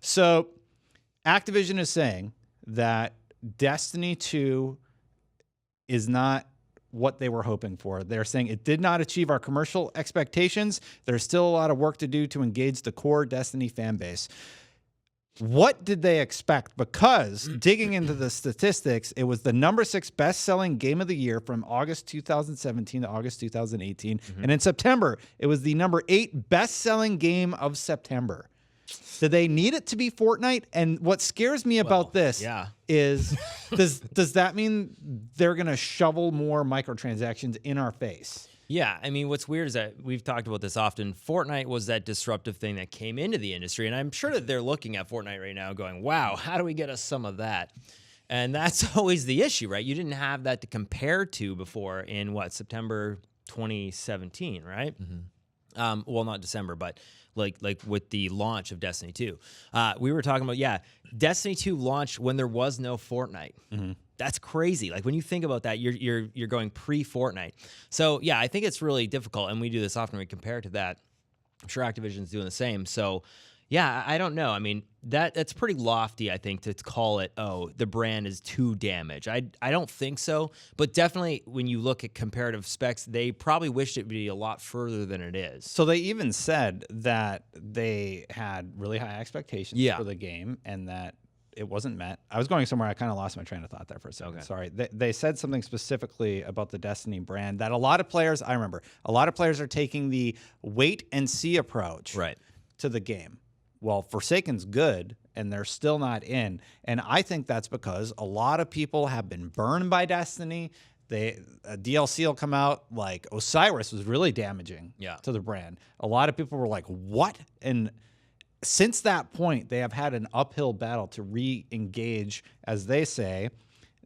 So Activision is saying that Destiny 2 is not what they were hoping for. They're saying it did not achieve our commercial expectations. There's still a lot of work to do to engage the core Destiny fan base. What did they expect? Because digging into the statistics, it was the number 6 best-selling game of the year from August 2017 to August 2018. And in September, it was the number 8 best-selling game of September. Do they need it to be Fortnite? And what scares me about this is, does that mean they're going to shovel more microtransactions in our face? Yeah, I mean, what's weird is that we've talked about this often. Fortnite was that disruptive thing that came into the industry, and I'm sure that they're looking at Fortnite right now going, wow, how do we get us some of that? And that's always the issue, right? You didn't have that to compare to before in, September 2017, right? Well, not December, but like with the launch of Destiny 2. We were talking about, Destiny 2 launched when there was no Fortnite. That's crazy. Like when you think about that, you're going pre-Fortnite. So yeah, I think it's really difficult, and we do this often. We compare it to that. I'm sure Activision's doing the same. So yeah, I don't know. I mean, that's pretty lofty, I think, to call it, oh, the brand is too damaged. I don't think so. But definitely when you look at comparative specs, they probably wished it would be a lot further than it is. So they even said that they had really high expectations for the game and that it wasn't met. I was going somewhere. I kind of lost my train of thought there for a second. Okay. Sorry. They said something specifically about the Destiny brand that a lot of players, I remember, a lot of players are taking the wait and see approach to the game. Well, Forsaken's good, and they're still not in. And I think that's because a lot of people have been burned by Destiny. A DLC will come out, like Osiris was really damaging to the brand. A lot of people were like, what? And since that point, they have had an uphill battle to re-engage, as they say,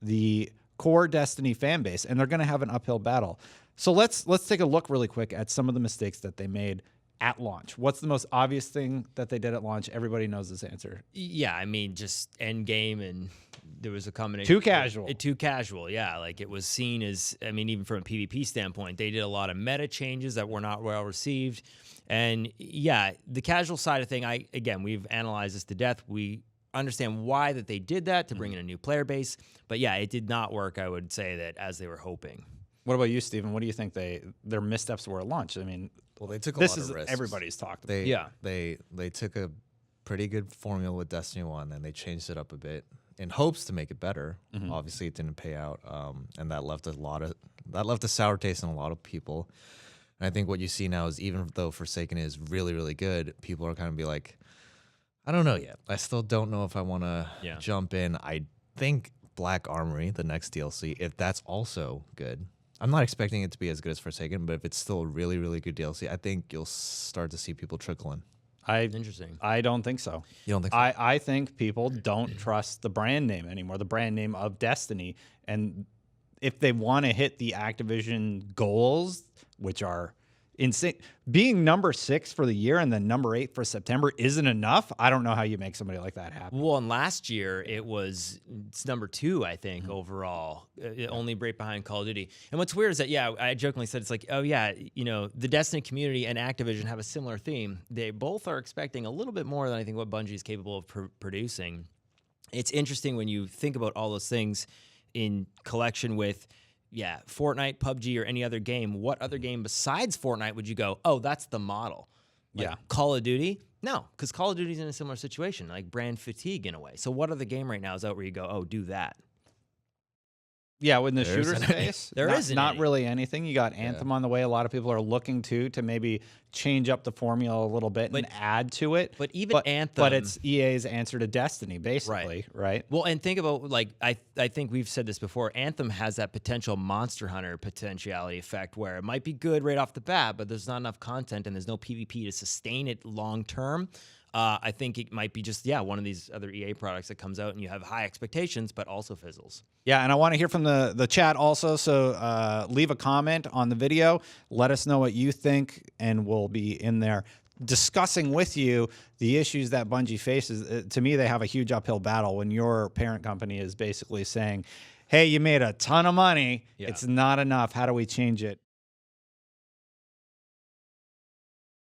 the core Destiny fan base, and they're going to have an uphill battle. So let's take a look really quick at some of the mistakes that they made at launch. What's the most obvious thing that they did at launch? Everybody knows this answer. Yeah, I mean, just end game, and there was a combination. Too casual. Too casual, yeah. Like it was seen as, I mean, even from a PvP standpoint, they did a lot of meta changes that were not well received. And yeah, the casual side of thing, we've analyzed this to death. We understand why that they did that to bring in a new player base. But yeah, it did not work, I would say, that as they were hoping. What about you, Steven? What do you think their missteps were at launch? I mean, well, they took a lot of risks. Everybody's talked about. They took a pretty good formula with Destiny 1, and they changed it up a bit in hopes to make it better. Obviously, it didn't pay out, and that left a sour taste in a lot of people. And I think what you see now is, even though Forsaken is really, really good, people are kind of be like, I don't know yet. I still don't know if I want to jump in. I think Black Armory, the next DLC, if that's also good. I'm not expecting it to be as good as Forsaken, but if it's still a really, really good DLC, I think you'll start to see people trickle in. Interesting. I don't think so. You don't think so? I think people don't trust the brand name anymore, the brand name of Destiny. And if they want to hit the Activision goals, which are insane, being number 6 for the year and then number 8 for September isn't enough. I don't know how you make somebody like that happen. Well, and last year it's number 2, I think, overall, only right behind Call of Duty. And what's weird is that, I jokingly said, it's like, oh yeah, the Destiny community and Activision have a similar theme. They both are expecting a little bit more than I think what Bungie is capable of producing. It's interesting when you think about all those things in collection with, Fortnite, PUBG, or any other game. What other game besides Fortnite would you go, oh, that's the model? Like Call of Duty? No, because Call of Duty's in a similar situation, like brand fatigue in a way. So what other game right now is out where you go, oh, do that? Yeah, in the shooter space, there isn't not any. really anything. You got Anthem on the way. A lot of people are looking to maybe change up the formula a little bit and add to it. But Anthem, but it's EA's answer to Destiny, basically, right? Well, and think about, like, I think we've said this before. Anthem has that potential Monster Hunter potentiality effect where it might be good right off the bat, but there's not enough content and there's no PvP to sustain it long term. I think it might be just, one of these other EA products that comes out and you have high expectations, but also fizzles. Yeah, and I want to hear from the chat also, so leave a comment on the video. Let us know what you think, and we'll be in there discussing with you the issues that Bungie faces. To me, they have a huge uphill battle when your parent company is basically saying, hey, you made a ton of money. It's not enough. How do we change it?